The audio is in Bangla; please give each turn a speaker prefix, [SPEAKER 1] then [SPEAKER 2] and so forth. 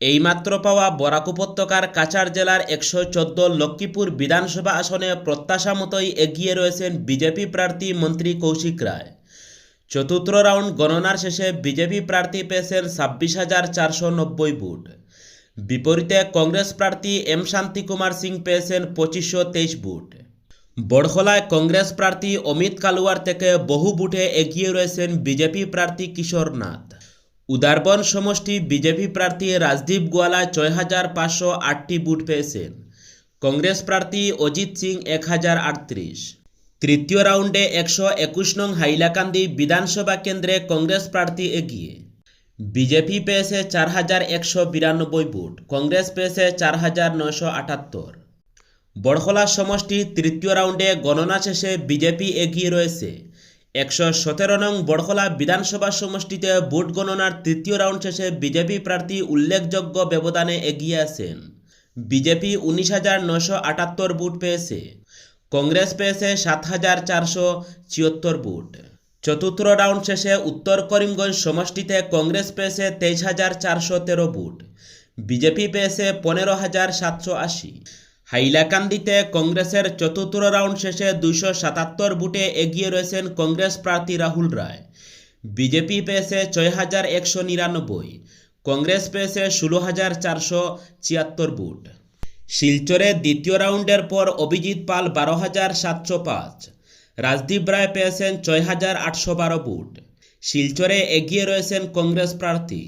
[SPEAKER 1] এইমাত্র পাওয়া বরাক উপত্যকার কাছাড় জেলার 114 লক্ষ্মীপুর বিধানসভা আসনে প্রত্যাশা মতোই এগিয়ে রয়েছেন বিজেপি প্রার্থী মন্ত্রী কৌশিক রায়। চতুর্থ রাউন্ড গণনার শেষে বিজেপি প্রার্থী পেয়েছেন 26,490 ভোট। বিপরীতে কংগ্রেস প্রার্থী এম শান্তি কুমার সিং পেয়েছেন 2523 ভোট। বড়খলায় কংগ্রেস প্রার্থী অমিত কালুয়ার থেকে বহু ভোটে এগিয়ে রয়েছেন বিজেপি প্রার্থী কিশোর নাথ। উদারবন সমষ্টি বিজেপি প্রার্থী রাজদীপ গোয়ালা 6,508টি ভোট পেয়েছেন। কংগ্রেস প্রার্থী অজিত সিং 1,038। তৃতীয় রাউন্ডে 121 নং হাইলাকান্দি বিধানসভা কেন্দ্রে কংগ্রেস প্রার্থী এগিয়ে। বিজেপি পেয়েছে 4,192 ভোট, কংগ্রেস পেয়েছে 4,978। বড়খলা সমষ্টির তৃতীয় রাউন্ডে গণনা শেষে বিজেপি এগিয়ে রয়েছে। 117 নং বড়খলা বিধানসভা সমষ্টিতে ভোট গণনার তৃতীয় রাউন্ড শেষে বিজেপি প্রার্থী উল্লেখযোগ্য ব্যবধানে এগিয়ে আছেন। বিজেপি 19,978 ভোট পেয়েছে, কংগ্রেস পেয়েছে 7,474 ভোট। চতুর্থ রাউন্ড শেষে উত্তর করিমগঞ্জ সমষ্টিতে কংগ্রেস পেয়েছে 23,413 ভোট, বিজেপি পেয়েছে 15,780। হাইলাকান্দিতে কংগ্রেসের চতুর্থ রাউন্ড শেষে 277 ভোটে এগিয়ে রয়েছেন কংগ্রেস প্রার্থী রাহুল রায়। বিজেপি পেয়েছে 6,199, কংগ্রেস পেয়েছে 16,476 ভোট। শিলচরে দ্বিতীয় রাউন্ডের পর অভিজিৎ পাল 12,705, রাজদীপ রায় পেয়েছেন 6,812 ভোট। শিলচরে এগিয়ে রয়েছেন কংগ্রেস প্রার্থী।